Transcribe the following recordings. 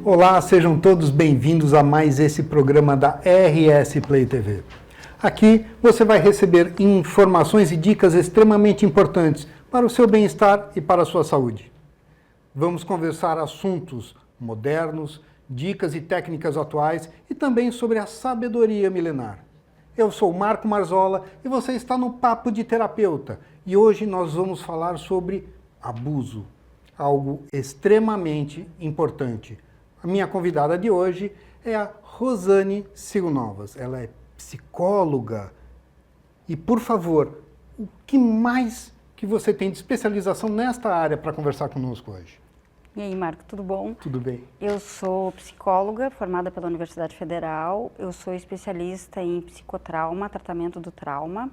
Olá, sejam todos bem-vindos a mais esse programa da RS Play TV. Aqui você vai receber informações e dicas extremamente importantes para o seu bem-estar e para a sua saúde. Vamos conversar assuntos modernos, dicas e técnicas atuais e também sobre a sabedoria milenar. Eu sou Marco Marzola e você está no Papo de Terapeuta e hoje nós vamos falar sobre abuso, algo extremamente importante. A minha convidada de hoje é a Rosane Silnovas. Ela é psicóloga. E, por favor, o que mais que você tem de especialização nesta área para conversar conosco hoje? E aí, Marco, tudo bom? Tudo bem. Eu sou psicóloga, formada pela Universidade Federal. Eu sou especialista em psicotrauma, tratamento do trauma,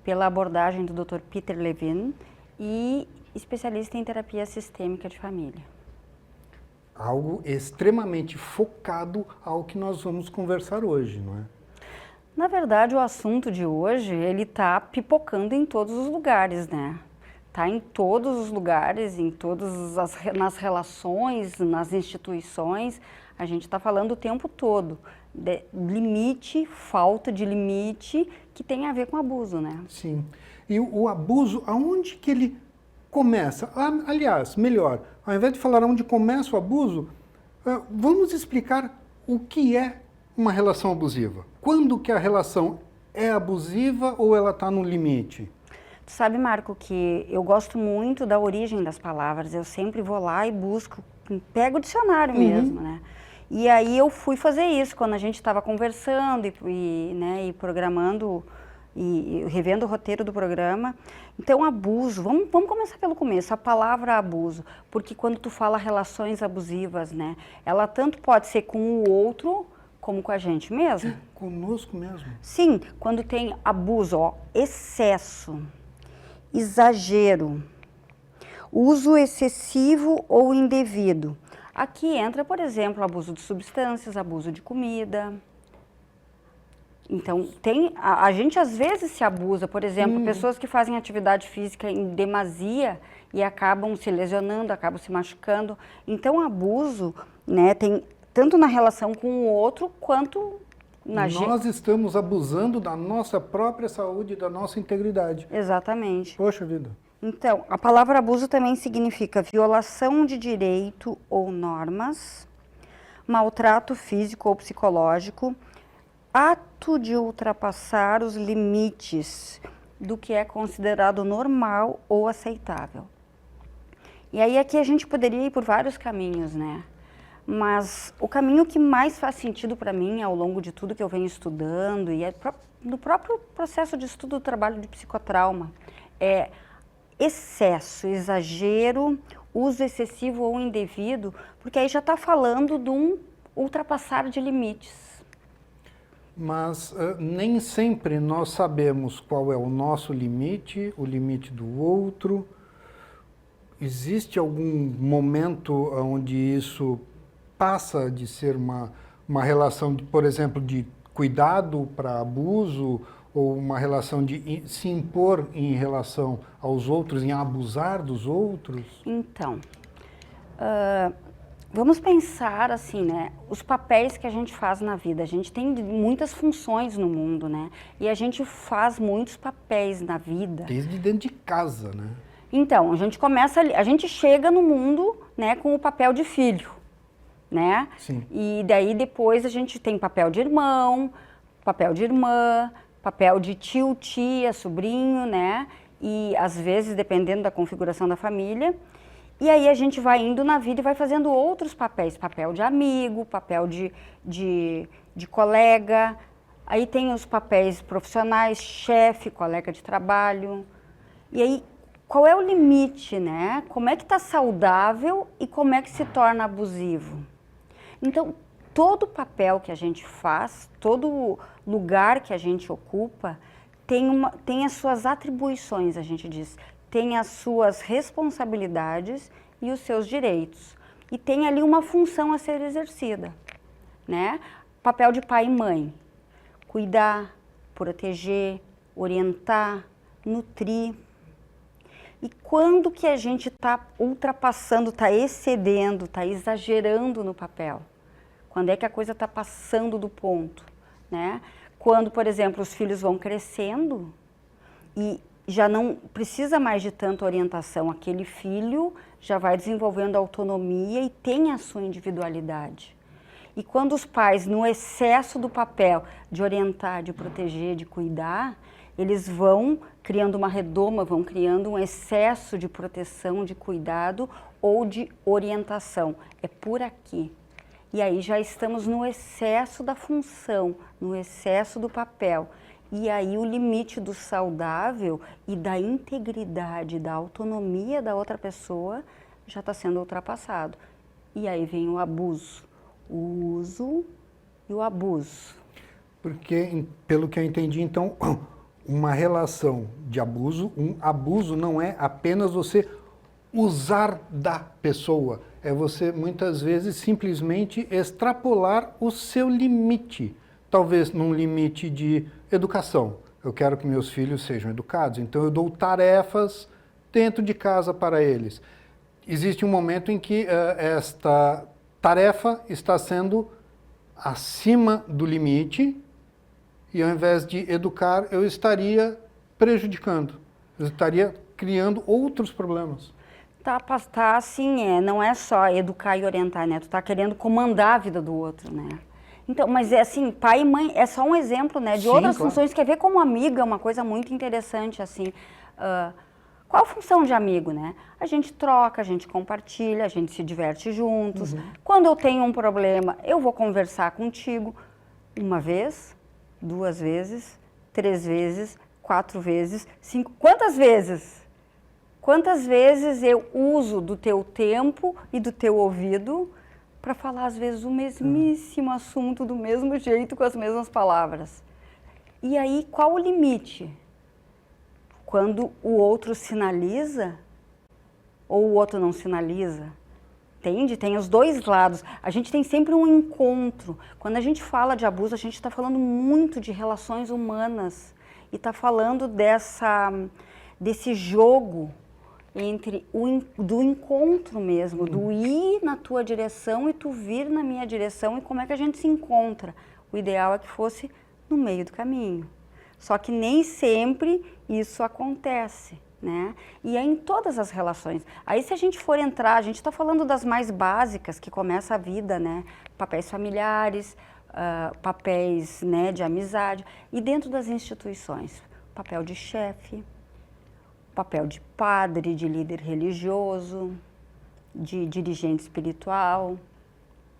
pela abordagem do Dr. Peter Levine e especialista em terapia sistêmica de família. Algo extremamente focado ao que nós vamos conversar hoje, não é? Na verdade, o assunto de hoje, ele está pipocando em todos os lugares, né? Está em todos os lugares, nas relações, nas instituições. A gente está falando o tempo todo de limite, falta de limite, que tem a ver com abuso, né? Sim. E o abuso, aonde que ele começa? Aliás, melhor, ao invés de falar onde começa o abuso, vamos explicar o que é uma relação abusiva. Quando que a relação é abusiva ou ela está no limite? Tu sabe, Marco, que eu gosto muito da origem das palavras. Eu sempre vou lá e busco, pego o dicionário mesmo, né? E aí eu fui fazer isso quando a gente estava conversando e programando e revendo o roteiro do programa. Então, abuso, vamos começar pelo começo, a palavra abuso, porque quando tu fala relações abusivas, né, ela tanto pode ser com o outro, como com a gente mesmo. Conosco mesmo. Sim, quando tem abuso, excesso, exagero, uso excessivo ou indevido. Aqui entra, por exemplo, abuso de substâncias, abuso de comida. Então, a gente às vezes se abusa, por exemplo, pessoas que fazem atividade física em demasia e acabam se lesionando, acabam se machucando. Então, abuso, né, tem tanto na relação com o outro, quanto na gente. Nós estamos abusando da nossa própria saúde, da nossa integridade. Exatamente. Poxa vida. Então, a palavra abuso também significa violação de direito ou normas, maltrato físico ou psicológico, ato de ultrapassar os limites do que é considerado normal ou aceitável. E aí aqui a gente poderia ir por vários caminhos, né? Mas o caminho que mais faz sentido para mim ao longo de tudo que eu venho estudando e no próprio processo de estudo do trabalho de psicotrauma é excesso, exagero, uso excessivo ou indevido, porque aí já está falando de um ultrapassar de limites. Mas nem sempre nós sabemos qual é o nosso limite, o limite do outro. Existe algum momento onde isso passa de ser uma relação, por exemplo, de cuidado para abuso, ou uma relação de se impor em relação aos outros, em abusar dos outros? Então, vamos pensar assim, né? Os papéis que a gente faz na vida. A gente tem muitas funções no mundo, né? E a gente faz muitos papéis na vida. Desde dentro de casa, né? Então, a gente chega no mundo, né, com o papel de filho, né? Sim. E daí depois a gente tem papel de irmão, papel de irmã, papel de tio, tia, sobrinho, né? E às vezes, dependendo da configuração da família. E aí a gente vai indo na vida e vai fazendo outros papéis, papel de amigo, papel de colega. Aí tem os papéis profissionais, chefe, colega de trabalho. E aí, qual é o limite, né? Como é que está saudável e como é que se torna abusivo? Então, todo papel que a gente faz, todo lugar que a gente ocupa, tem as suas atribuições, a gente diz. Tem as suas responsabilidades e os seus direitos. E tem ali uma função a ser exercida, né? Papel de pai e mãe. Cuidar, proteger, orientar, nutrir. E quando que a gente está ultrapassando, está excedendo, está exagerando no papel? Quando é que a coisa está passando do ponto, né? Quando, por exemplo, os filhos vão crescendo e já não precisa mais de tanta orientação. Aquele filho já vai desenvolvendo autonomia e tem a sua individualidade. E quando os pais, no excesso do papel de orientar, de proteger, de cuidar, eles vão criando uma redoma, vão criando um excesso de proteção, de cuidado ou de orientação. É por aqui. E aí já estamos no excesso da função, no excesso do papel. E aí o limite do saudável e da integridade, da autonomia da outra pessoa já está sendo ultrapassado. E aí vem o abuso, o uso e o abuso. Porque, pelo que eu entendi, então, uma relação de abuso, um abuso não é apenas você usar da pessoa, é você muitas vezes simplesmente extrapolar o seu limite. Talvez num limite de educação. Eu quero que meus filhos sejam educados, então eu dou tarefas dentro de casa para eles. Existe um momento em que esta tarefa está sendo acima do limite e ao invés de educar, eu estaria prejudicando, eu estaria criando outros problemas. Tá assim, não é só educar e orientar, né? Tu tá querendo comandar a vida do outro, né? Então, mas é assim, pai e mãe é só um exemplo, né, de Sim, outras claro. funções. Quer ver como amiga é uma coisa muito interessante, assim. Qual a função de amigo, né? A gente troca, a gente compartilha, a gente se diverte juntos. Quando eu tenho um problema, eu vou conversar contigo uma vez, 2 vezes, 3 vezes, 4 vezes, 5. Quantas vezes? Quantas vezes eu uso do teu tempo e do teu ouvido para falar, às vezes, o mesmíssimo assunto do mesmo jeito, com as mesmas palavras? E aí, qual o limite? Quando o outro sinaliza ou o outro não sinaliza? Entende? Tem os dois lados. A gente tem sempre um encontro. Quando a gente fala de abuso, a gente está falando muito de relações humanas e está falando desse jogo entre do encontro mesmo, do ir na tua direção e tu vir na minha direção, e como é que a gente se encontra. O ideal é que fosse no meio do caminho. Só que nem sempre isso acontece, né? E é em todas as relações. Aí se a gente for entrar, a gente está falando das mais básicas, que começa a vida, né? Papéis familiares, papéis, né, de amizade. E dentro das instituições, papel de chefe, papel de padre, de líder religioso, de dirigente espiritual,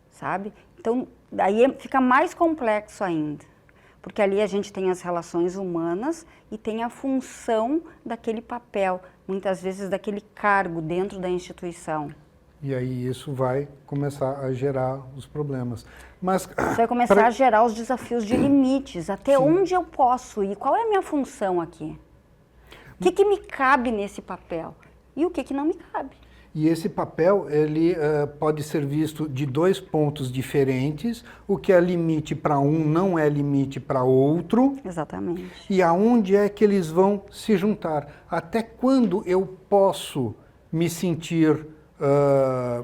sabe? Então, daí fica mais complexo ainda, porque ali a gente tem as relações humanas e tem a função daquele papel, muitas vezes daquele cargo dentro da instituição. E aí isso vai começar a gerar os problemas. Mas isso vai começar a gerar os desafios de limites, até Sim. onde eu posso ir, qual é a minha função aqui? O que me cabe nesse papel e o que não me cabe? E esse papel, ele pode ser visto de 2 pontos diferentes. O que é limite para um não é limite para outro. Exatamente. E aonde é que eles vão se juntar? Até quando eu posso me sentir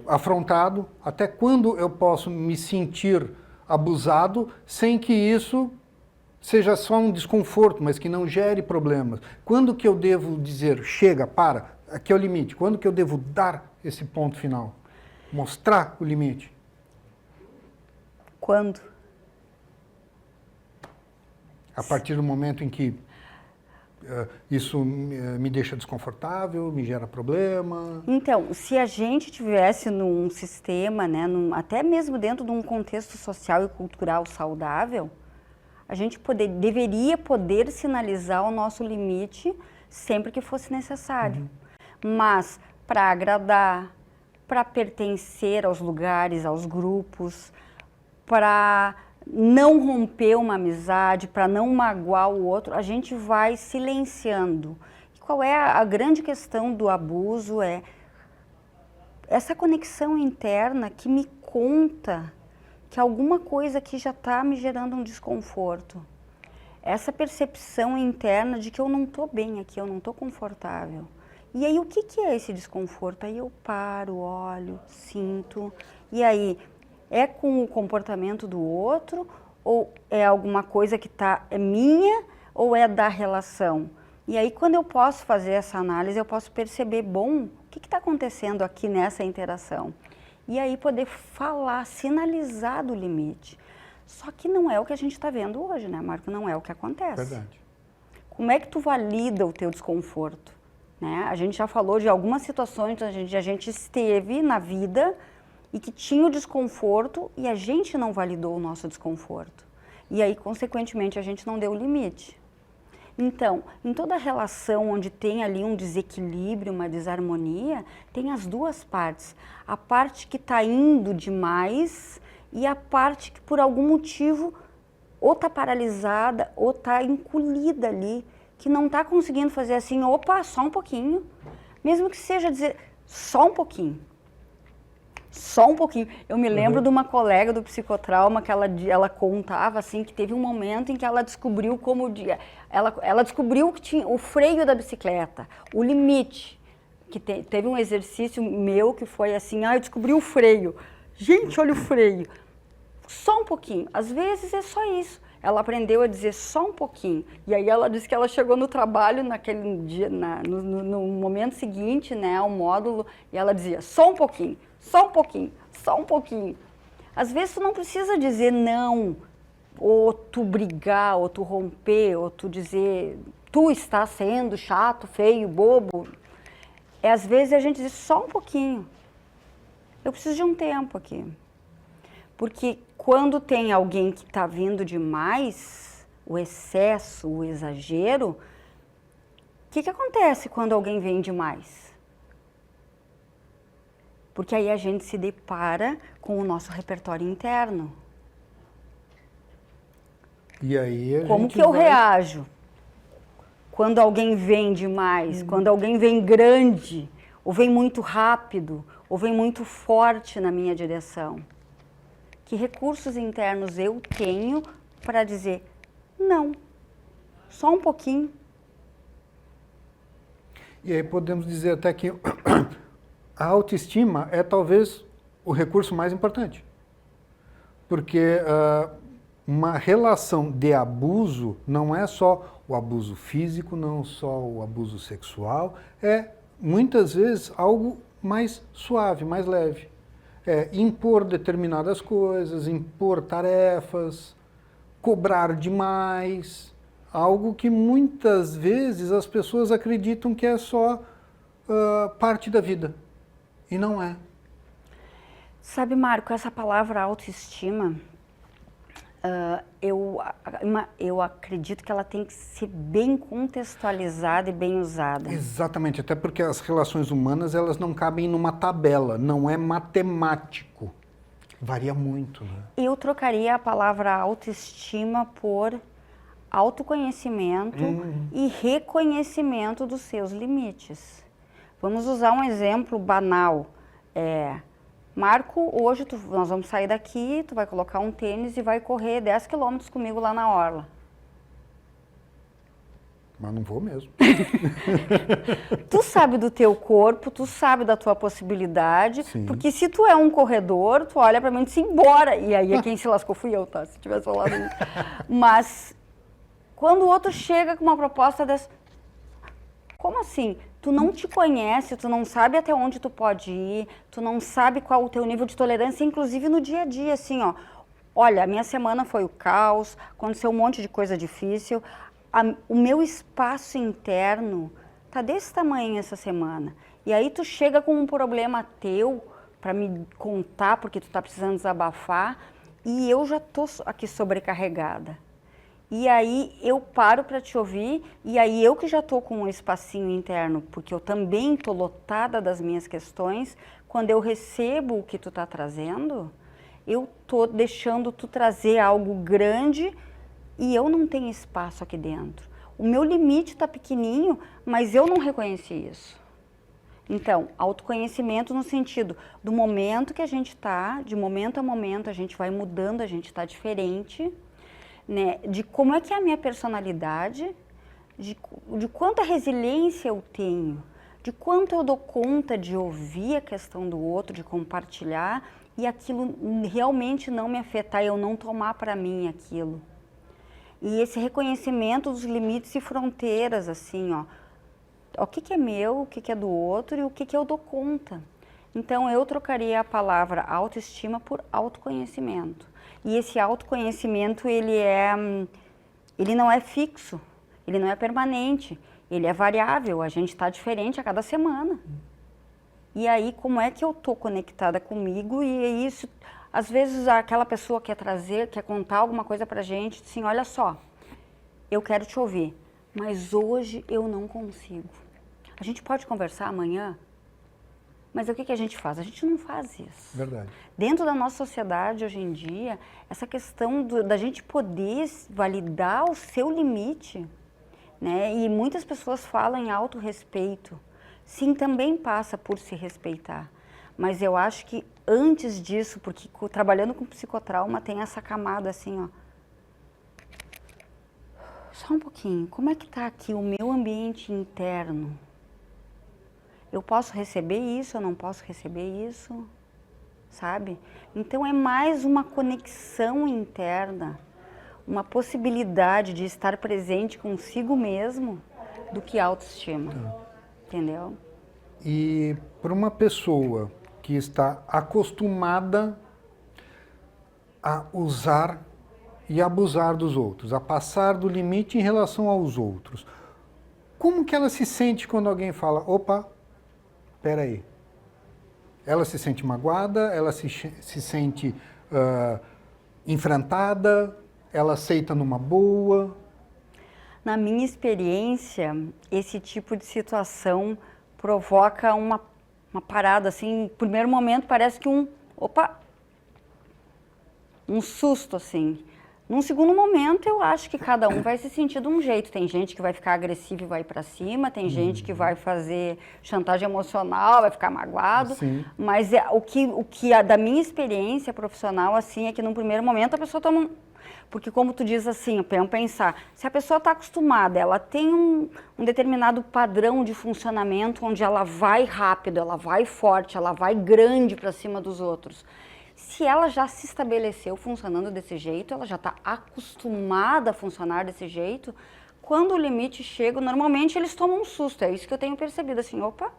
afrontado? Até quando eu posso me sentir abusado sem que isso seja só um desconforto, mas que não gere problemas? Quando que eu devo dizer, chega, para, aqui é o limite? Quando que eu devo dar esse ponto final? Mostrar o limite? Quando? A partir do momento em que isso me deixa desconfortável, me gera problema? Então, se a gente tivesse num sistema, né, até mesmo dentro de um contexto social e cultural saudável, a gente deveria poder sinalizar o nosso limite sempre que fosse necessário. Mas para agradar, para pertencer aos lugares, aos grupos, para não romper uma amizade, para não magoar o outro, a gente vai silenciando. E qual é a grande questão do abuso? É essa conexão interna que me conta que alguma coisa aqui já está me gerando um desconforto. Essa percepção interna de que eu não estou bem aqui, eu não estou confortável. E aí, o que que é esse desconforto? Aí eu paro, olho, sinto. E aí, é com o comportamento do outro? Ou é alguma coisa que é minha? Ou é da relação? E aí, quando eu posso fazer essa análise, eu posso perceber, bom, o que está acontecendo aqui nessa interação? E aí, poder falar, sinalizar do limite. Só que não é o que a gente está vendo hoje, né, Marco? Não é o que acontece. Verdade. Como é que tu valida o teu desconforto? Né? A gente já falou de algumas situações onde a gente esteve na vida e que tinha o desconforto e a gente não validou o nosso desconforto. E aí, consequentemente, a gente não deu o limite. Então, em toda relação onde tem ali um desequilíbrio, uma desarmonia, tem as duas partes. A parte que está indo demais e a parte que, por algum motivo, ou está paralisada ou está encolhida ali, que não está conseguindo fazer assim, opa, só um pouquinho. Mesmo que seja dizer, só um pouquinho. Só um pouquinho. Eu me lembro de uma colega do psicotrauma que ela contava assim que teve um momento em que ela descobriu ela descobriu que tinha o freio da bicicleta, o limite. Que teve um exercício meu que foi assim, eu descobri o freio. Gente, olha o freio. Só um pouquinho. Às vezes é só isso. Ela aprendeu a dizer só um pouquinho. E aí ela disse que ela chegou no trabalho naquele dia, no momento seguinte, né, ao módulo, e ela dizia só um pouquinho, só um pouquinho, só um pouquinho. Às vezes tu não precisa dizer não, ou tu brigar, ou tu romper, ou tu dizer tu está sendo chato, feio, bobo. Às vezes a gente diz só um pouquinho. Eu preciso de um tempo aqui. Porque quando tem alguém que está vindo demais, o excesso, o exagero, o que acontece quando alguém vem demais? Porque aí a gente se depara com o nosso repertório interno. E aí Como que eu reajo quando alguém vem demais, quando alguém vem grande, ou vem muito rápido, ou vem muito forte na minha direção? Que recursos internos eu tenho para dizer não, só um pouquinho. E aí podemos dizer até que a autoestima é talvez o recurso mais importante. Porque uma relação de abuso não é só o abuso físico, não só o abuso sexual, é muitas vezes algo mais suave, mais leve. Impor determinadas coisas, impor tarefas, cobrar demais, algo que muitas vezes as pessoas acreditam que é só parte da vida, e não é. Sabe, Marco, essa palavra autoestima, eu acredito que ela tem que ser bem contextualizada e bem usada. Exatamente, até porque as relações humanas elas não cabem numa tabela, não é matemático. Varia muito, né? Eu trocaria a palavra autoestima por autoconhecimento e reconhecimento dos seus limites. Vamos usar um exemplo banal. Marco, hoje nós vamos sair daqui, tu vai colocar um tênis e vai correr 10 quilômetros comigo lá na orla. Mas não vou mesmo. Tu sabe do teu corpo, tu sabe da tua possibilidade, Sim. Porque se tu é um corredor, tu olha pra mim e diz, embora. E aí quem se lascou fui eu, tá? Se tivesse falado isso. Mas quando o outro chega com uma proposta dessa, como assim? Tu não te conhece, tu não sabe até onde tu pode ir, tu não sabe qual o teu nível de tolerância, inclusive no dia a dia, assim, ó. Olha, a minha semana foi o caos, aconteceu um monte de coisa difícil. O meu espaço interno tá desse tamanho essa semana. E aí tu chega com um problema teu para me contar porque tu tá precisando desabafar e eu já tô aqui sobrecarregada. E aí eu paro para te ouvir e aí eu que já tô com um espacinho interno, porque eu também tô lotada das minhas questões, quando eu recebo o que tu tá trazendo, eu tô deixando tu trazer algo grande e eu não tenho espaço aqui dentro. O meu limite está pequenininho, mas eu não reconheci isso. Então, autoconhecimento no sentido do momento que a gente está, de momento a momento a gente vai mudando, a gente está diferente, né? De como é que é a minha personalidade, de quanta resiliência eu tenho, de quanto eu dou conta de ouvir a questão do outro, de compartilhar e aquilo realmente não me afetar, eu não tomar para mim aquilo. E esse reconhecimento dos limites e fronteiras, assim, ó, o que é meu, o que é do outro e o que eu dou conta. Então eu trocaria a palavra autoestima por autoconhecimento. E esse autoconhecimento, ele não é fixo, ele não é permanente. Ele é variável, a gente está diferente a cada semana. E aí, como é que eu estou conectada comigo? E é isso, às vezes aquela pessoa quer contar alguma coisa pra gente, assim, olha só, eu quero te ouvir, mas hoje eu não consigo. A gente pode conversar amanhã? Mas o que a gente faz? A gente não faz isso. Verdade. Dentro da nossa sociedade hoje em dia, essa questão da gente poder validar o seu limite, né? E muitas pessoas falam em autorrespeito. Sim, também passa por se respeitar. Mas eu acho que antes disso, porque trabalhando com psicotrauma tem essa camada assim, ó. Só um pouquinho, como é que está aqui o meu ambiente interno? Eu posso receber isso, eu não posso receber isso, sabe? Então é mais uma conexão interna, uma possibilidade de estar presente consigo mesmo do que autoestima, entendeu? E para uma pessoa que está acostumada a usar e abusar dos outros, a passar do limite em relação aos outros, como que ela se sente quando alguém fala, opa, espera aí. Ela se sente magoada, ela se sente enfrentada, ela aceita numa boa? Na minha experiência, esse tipo de situação provoca uma parada, assim, no primeiro momento parece que um susto, assim. Num segundo momento, eu acho que cada um vai se sentir de um jeito. Tem gente que vai ficar agressiva e vai para cima, tem gente que vai fazer chantagem emocional, vai ficar magoado. Sim. Mas da minha experiência profissional, assim, é que num primeiro momento a pessoa toma Porque como tu diz assim, vamos pensar, se a pessoa está acostumada, ela tem um determinado padrão de funcionamento onde ela vai rápido, ela vai forte, ela vai grande para cima dos outros. Se ela já se estabeleceu funcionando desse jeito, ela já está acostumada a funcionar desse jeito, quando o limite chega, normalmente eles tomam um susto, é isso que eu tenho percebido, assim, opa.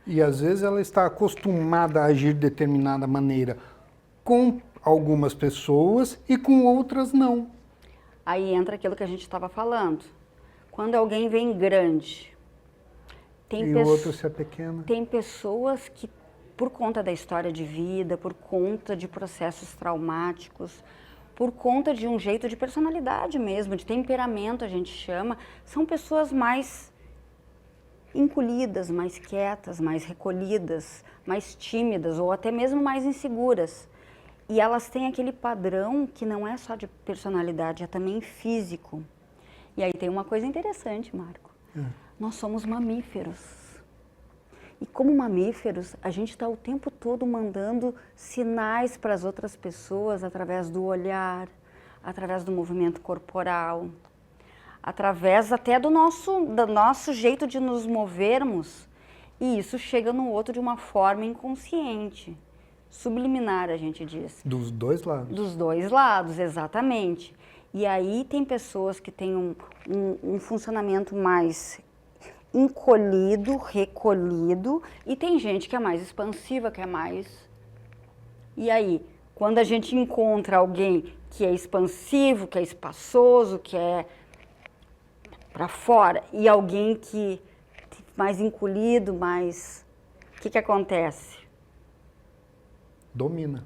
E às vezes ela está acostumada a agir de determinada maneira com algumas pessoas e com outras não. Aí entra aquilo que a gente estava falando. Quando alguém vem grande, E o outro se é pequeno. Tem pessoas que, por conta da história de vida, por conta de processos traumáticos, por conta de um jeito de personalidade mesmo, de temperamento a gente chama, são pessoas mais encolhidas, mais quietas, mais recolhidas, mais tímidas ou até mesmo mais inseguras. E elas têm aquele padrão que não é só de personalidade, é também físico. E aí tem uma coisa interessante, Marco. Nós somos mamíferos. E como mamíferos, a gente está o tempo todo mandando sinais para as outras pessoas através do olhar, através do movimento corporal, através até do nosso jeito de nos movermos. E isso chega no outro de uma forma inconsciente. Subliminar, a gente diz. Dos dois lados. Dos dois lados, exatamente. E aí tem pessoas que têm um funcionamento mais encolhido, recolhido, e tem gente que é mais expansiva, que é mais... E aí, quando a gente encontra alguém que é expansivo, que é espaçoso, que é para fora, e alguém que é mais encolhido, mais... O que acontece? Domina.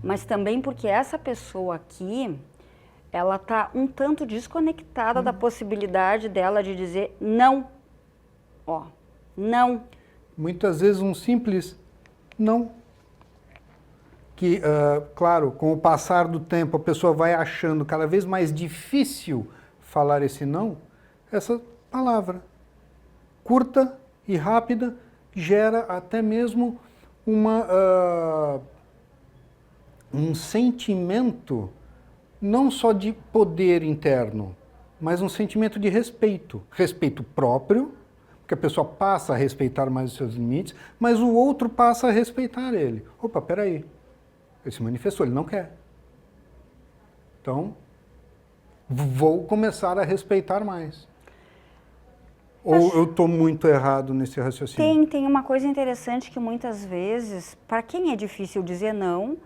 Mas também porque essa pessoa aqui, ela está um tanto desconectada da possibilidade dela de dizer não. Ó, não. Muitas vezes um simples não. Que, claro, com o passar do tempo a pessoa vai achando cada vez mais difícil falar esse não, essa palavra curta e rápida gera até mesmo um sentimento não só de poder interno, mas um sentimento de respeito. Respeito próprio, porque a pessoa passa a respeitar mais os seus limites, mas o outro passa a respeitar ele. Opa, peraí, ele se manifestou, ele não quer. Então, vou começar a respeitar mais. Ou eu estou muito errado nesse raciocínio? Tem uma coisa interessante que muitas vezes, para quem é difícil dizer não,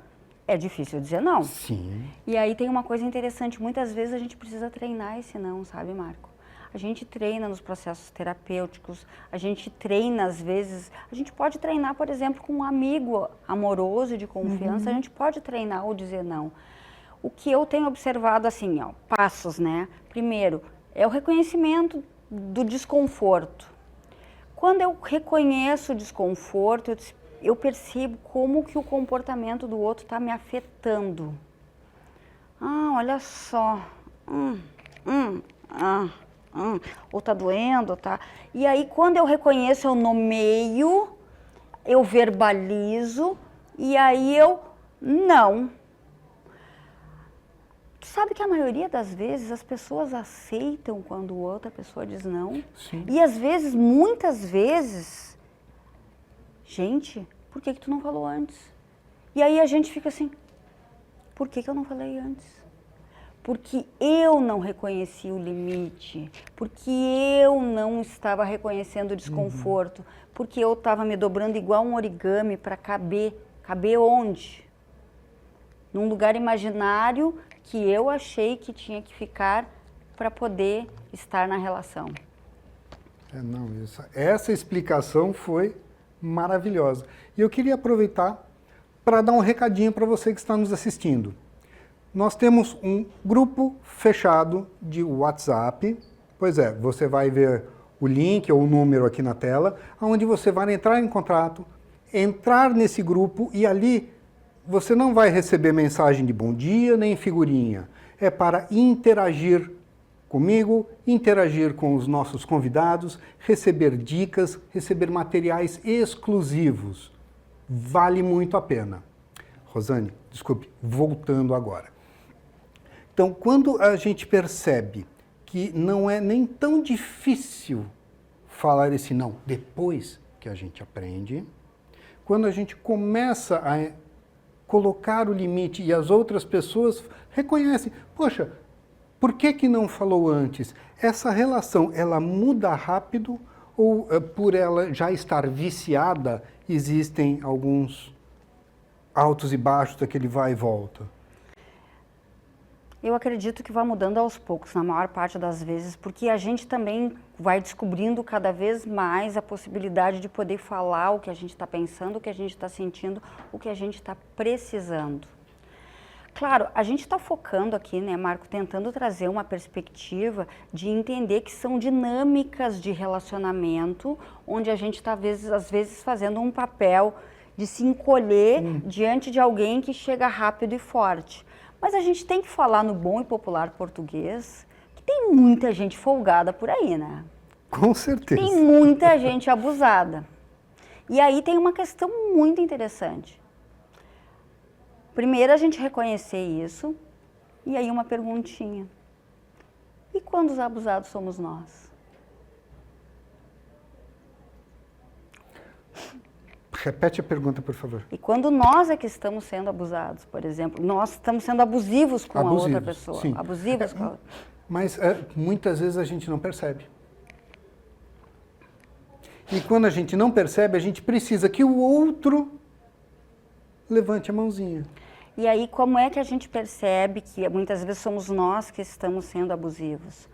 é difícil dizer não. Sim. E aí tem uma coisa interessante, muitas vezes a gente precisa treinar esse não, sabe, Marco? A gente treina nos processos terapêuticos, a gente treina às vezes, a gente pode treinar, por exemplo, com um amigo amoroso e de confiança, a gente pode treinar ou dizer não. O que eu tenho observado assim, ó, passos, né? Primeiro, é o reconhecimento do desconforto. Quando eu reconheço o desconforto, eu percebo como que o comportamento do outro está me afetando. Ah, olha só. Ou tá doendo, tá? E aí, quando eu reconheço, eu nomeio, eu verbalizo, e aí eu não. Sabe que a maioria das vezes as pessoas aceitam quando outra pessoa diz não? Sim. E às vezes, muitas vezes, gente, por que tu não falou antes? E aí a gente fica assim, por que eu não falei antes? Porque eu não reconheci o limite, porque eu não estava reconhecendo o desconforto, porque eu estava me dobrando igual um origami para caber. Caber onde? Num lugar imaginário que eu achei que tinha que ficar para poder estar na relação. Essa explicação foi maravilhosa. E eu queria aproveitar para dar um recadinho para você que está nos assistindo. Nós temos um grupo fechado de WhatsApp. Pois é, você vai ver o link ou o número aqui na tela, onde você vai entrar em contato, entrar nesse grupo e ali você não vai receber mensagem de bom dia nem figurinha. É para interagir comigo, interagir com os nossos convidados, receber dicas, receber materiais exclusivos. Vale muito a pena. Rosane, desculpe, voltando agora. Então, quando a gente percebe que não é nem tão difícil falar esse não depois que a gente aprende, quando a gente começa a colocar o limite e as outras pessoas reconhecem, poxa, por que não falou antes? Essa relação, ela muda rápido ou por ela já estar viciada, existem alguns altos e baixos daquele vai e volta? Eu acredito que vai mudando aos poucos, na maior parte das vezes, porque a gente também vai descobrindo cada vez mais a possibilidade de poder falar o que a gente está pensando, o que a gente está sentindo, o que a gente está precisando. Claro, a gente está focando aqui, né, Marco, tentando trazer uma perspectiva de entender que são dinâmicas de relacionamento, onde a gente está, às vezes, fazendo um papel de se encolher diante de alguém que chega rápido e forte. Mas a gente tem que falar no bom e popular português que tem muita gente folgada por aí, né? Com certeza. Tem muita gente abusada. E aí tem uma questão muito interessante. Primeiro a gente reconhecer isso, e aí uma perguntinha. E quando os abusados somos nós? Repete a pergunta, por favor. E quando nós é que estamos sendo abusados, por exemplo, nós estamos sendo abusivos com a outra pessoa. Sim. Abusivos com a outra. Mas muitas vezes a gente não percebe. E quando a gente não percebe, a gente precisa que o outro levante a mãozinha. E aí, como é que a gente percebe que muitas vezes somos nós que estamos sendo abusivos?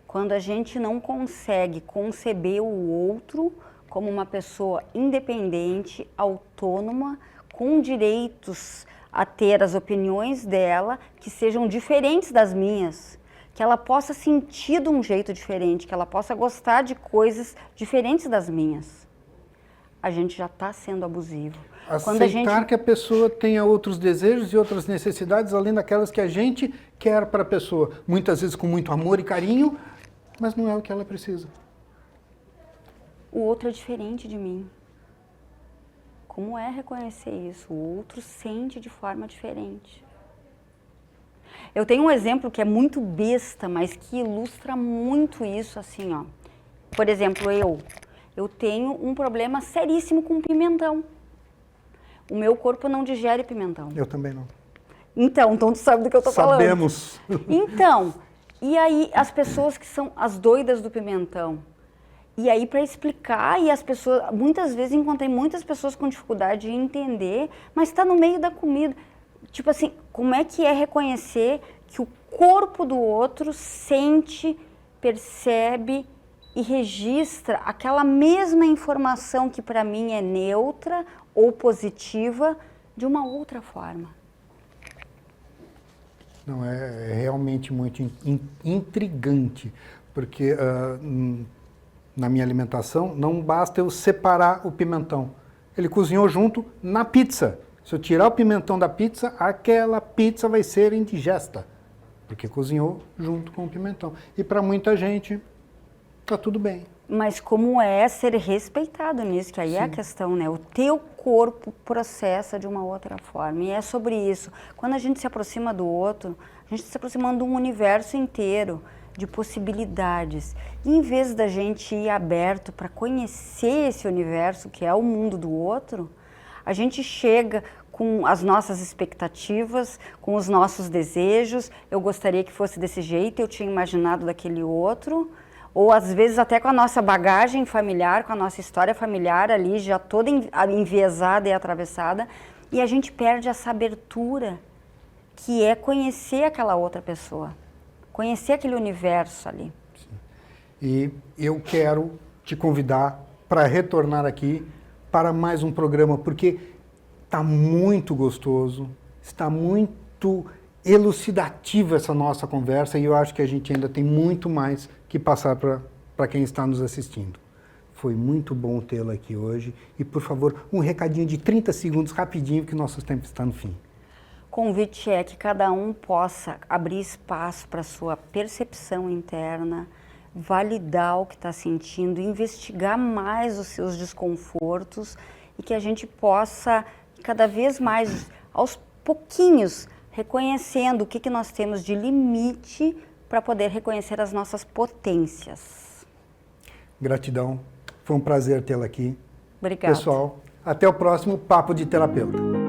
Quando a gente não consegue conceber o outro como uma pessoa independente, autônoma, com direitos a ter as opiniões dela que sejam diferentes das minhas, que ela possa sentir de um jeito diferente, que ela possa gostar de coisas diferentes das minhas. A gente já está sendo abusivo. Aceitar que a pessoa tenha outros desejos e outras necessidades além daquelas que a gente quer para a pessoa. Muitas vezes com muito amor e carinho, mas não é o que ela precisa. O outro é diferente de mim. Como é reconhecer isso? O outro sente de forma diferente. Eu tenho um exemplo que é muito besta, mas que ilustra muito isso, assim, ó. Por exemplo, eu tenho um problema seríssimo com pimentão. O meu corpo não digere pimentão. Eu também não. Então tu sabe do que eu tô falando. Sabemos. Então, e aí as pessoas que são as doidas do pimentão. E aí para explicar, e as pessoas, muitas vezes encontrei muitas pessoas com dificuldade de entender, mas está no meio da comida. Tipo assim, como é que é reconhecer que o corpo do outro sente, percebe e registra aquela mesma informação que para mim é neutra ou positiva de uma outra forma? Não, é realmente muito intrigante, porque na minha alimentação não basta eu separar o pimentão. Ele cozinhou junto na pizza. Se eu tirar o pimentão da pizza, aquela pizza vai ser indigesta, porque cozinhou junto com o pimentão. E para muita gente, tá tudo bem. Mas como é ser respeitado nisso, que aí Sim. é a questão, né? O teu corpo processa de uma outra forma. E é sobre isso. Quando a gente se aproxima do outro, a gente está se aproximando de um universo inteiro de possibilidades. E em vez da gente ir aberto para conhecer esse universo, que é o mundo do outro, a gente chega com as nossas expectativas, com os nossos desejos. Eu gostaria que fosse desse jeito, eu tinha imaginado daquele outro. Ou às vezes até com a nossa bagagem familiar, com a nossa história familiar ali já toda enviesada e atravessada, e a gente perde essa abertura que é conhecer aquela outra pessoa, conhecer aquele universo ali. Sim. E eu quero te convidar para retornar aqui para mais um programa, porque está muito gostoso, está muito elucidativa essa nossa conversa, e eu acho que a gente ainda tem muito mais que passar para quem está nos assistindo. Foi muito bom tê-la aqui hoje. E, por favor, um recadinho de 30 segundos, rapidinho, que o nosso tempo está no fim. O convite é que cada um possa abrir espaço para a sua percepção interna, validar o que está sentindo, investigar mais os seus desconfortos e que a gente possa, cada vez mais, aos pouquinhos, reconhecendo o que nós temos de limite para poder reconhecer as nossas potências. Gratidão. Foi um prazer tê-la aqui. Obrigada. Pessoal, até o próximo Papo de Terapeuta.